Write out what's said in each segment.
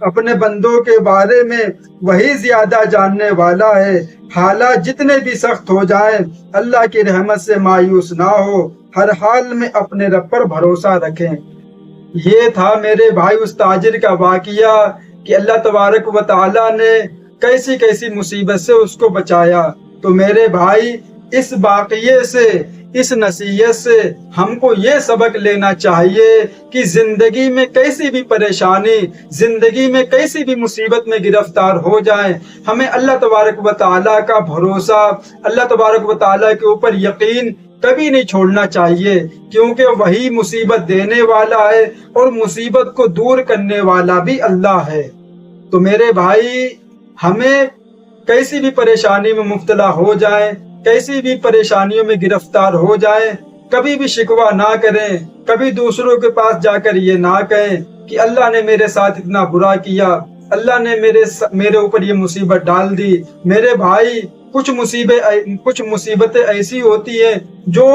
اپنے بندوں کے بارے میں وہی زیادہ جاننے والا ہے۔ حالات جتنے بھی سخت ہو جائیں اللہ کی رحمت سے مایوس نہ ہو، ہر حال میں اپنے رب پر بھروسہ رکھیں۔ یہ تھا میرے بھائی اس تاجر کا واقعہ کہ اللہ تبارک و تعالیٰ نے کیسی کیسی مصیبت سے اس کو بچایا۔ تو میرے بھائی اس واقعے سے، اس نصیحت سے ہم کو یہ سبق لینا چاہیے کہ زندگی میں کیسی بھی پریشانی، زندگی میں کیسی بھی مصیبت میں گرفتار ہو جائیں، ہمیں اللہ تبارک و تعالیٰ کا بھروسہ، اللہ تبارک و تعالیٰ کے اوپر یقین کبھی نہیں چھوڑنا چاہیے، کیونکہ وہی مصیبت دینے والا ہے اور مصیبت کو دور کرنے والا بھی اللہ ہے۔ تو میرے بھائی ہمیں کیسی بھی پریشانی میں مبتلا ہو جائیں، کیسی بھی پریشانیوں میں گرفتار ہو جائیں، کبھی بھی شکوہ نہ کریں، کبھی دوسروں کے پاس جا کر یہ نہ کہیں کہ اللہ نے میرے ساتھ اتنا برا کیا، اللہ نے میرے اوپر یہ مصیبت ڈال دی۔ میرے بھائی کچھ مصیبتیں ایسی ہوتی ہیں جو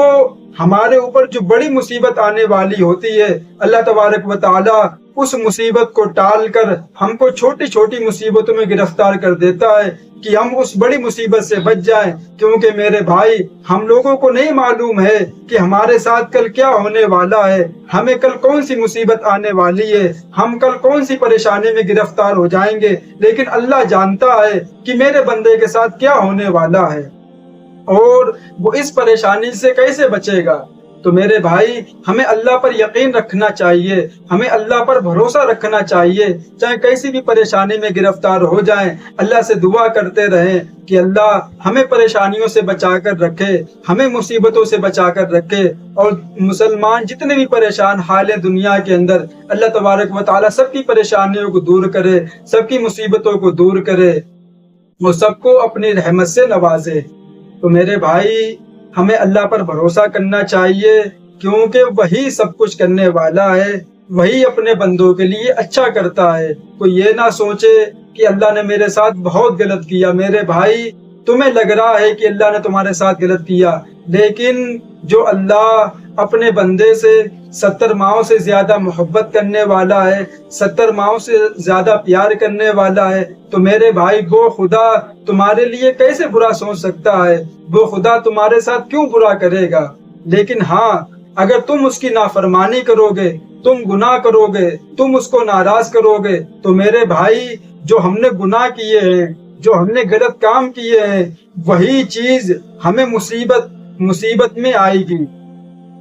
ہمارے اوپر جو بڑی مصیبت آنے والی ہوتی ہے، اللہ تبارک و تعالیٰ اس مصیبت کو ٹال کر ہم کو چھوٹی چھوٹی مصیبتوں میں گرفتار کر دیتا ہے کہ ہم اس بڑی مصیبت سے بچ جائیں۔ کیونکہ میرے بھائی ہم لوگوں کو نہیں معلوم ہے کہ ہمارے ساتھ کل کیا ہونے والا ہے، ہمیں کل کون سی مصیبت آنے والی ہے، ہم کل کون سی پریشانی میں گرفتار ہو جائیں گے، لیکن اللہ جانتا ہے کہ میرے بندے کے ساتھ کیا ہونے والا ہے اور وہ اس پریشانی سے کیسے بچے گا۔ تو میرے بھائی ہمیں اللہ پر یقین رکھنا چاہیے، ہمیں اللہ پر بھروسہ رکھنا چاہیے، چاہے کیسی بھی پریشانی میں گرفتار ہو جائیں، اللہ سے دعا کرتے رہیں کہ اللہ ہمیں پریشانیوں سے بچا کر رکھے، ہمیں مصیبتوں سے بچا کر رکھے۔ اور مسلمان جتنے بھی پریشان حال ہیں دنیا کے اندر، اللہ تبارک و تعالیٰ سب کی پریشانیوں کو دور کرے، سب کی مصیبتوں کو دور کرے، وہ سب کو اپنی رحمت سے نوازے۔ تو میرے بھائی ہمیں اللہ پر بھروسہ کرنا چاہیے، کیونکہ وہی سب کچھ کرنے والا ہے، وہی اپنے بندوں کے لیے اچھا کرتا ہے۔ کوئی یہ نہ سوچے کہ اللہ نے میرے ساتھ بہت غلط کیا۔ میرے بھائی تمہیں لگ رہا ہے کہ اللہ نے تمہارے ساتھ غلط کیا، لیکن جو اللہ اپنے بندے سے 70 ماؤں سے زیادہ محبت کرنے والا ہے، 70 ماؤں سے زیادہ پیار کرنے والا ہے، تو میرے بھائی وہ خدا تمہارے لیے کیسے برا سوچ سکتا ہے؟ وہ خدا تمہارے ساتھ کیوں برا کرے گا؟ لیکن ہاں اگر تم اس کی نافرمانی کرو گے، تم گناہ کرو گے، تم اس کو ناراض کرو گے، تو میرے بھائی جو ہم نے گناہ کیے ہیں، جو ہم نے غلط کام کیے ہیں، وہی چیز ہمیں مصیبت میں آئے گی۔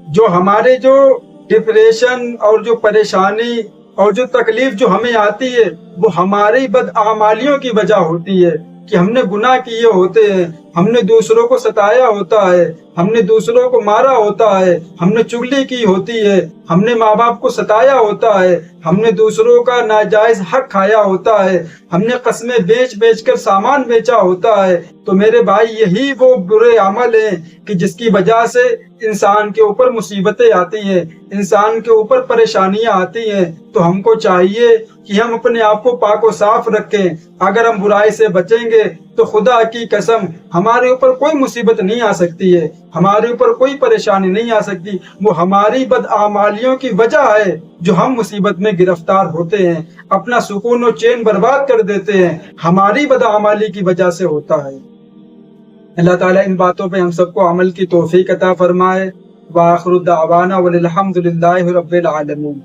جو ہمارے جو ڈپریشن اور جو پریشانی اور جو تکلیف جو ہمیں آتی ہے، وہ ہماری بدعمالیوں کی وجہ ہوتی ہے کہ ہم نے گناہ کیے ہوتے ہیں، ہم نے دوسروں کو ستایا ہوتا ہے، ہم نے دوسروں کو مارا ہوتا ہے، ہم نے چغلی کی ہوتی ہے، ہم نے ماں باپ کو ستایا ہوتا ہے، ہم نے دوسروں کا ناجائز حق کھایا ہوتا ہے، ہم نے قسمیں بیچ کر سامان بیچا ہوتا ہے۔ تو میرے بھائی یہی وہ برے عمل ہیں کہ جس کی وجہ سے انسان کے اوپر مصیبتیں آتی ہیں، انسان کے اوپر پریشانیاں آتی ہیں۔ تو ہم کو چاہیے کہ ہم اپنے آپ کو پاک و صاف رکھیں۔ اگر ہم برائی سے بچیں گے تو خدا کی قسم ہمارے اوپر کوئی مصیبت نہیں آ سکتی ہے، ہمارے اوپر کوئی پریشانی نہیں آ سکتی۔ وہ ہماری بدعمالیوں کی وجہ ہے جو ہم مصیبت میں گرفتار ہوتے ہیں، اپنا سکون و چین برباد کر دیتے ہیں، ہماری بدعمالی کی وجہ سے ہوتا ہے۔ اللہ تعالیٰ ان باتوں پہ ہم سب کو عمل کی توفیق عطا فرمائے۔ وآخر دعوانا والحمد للہ رب العالمین۔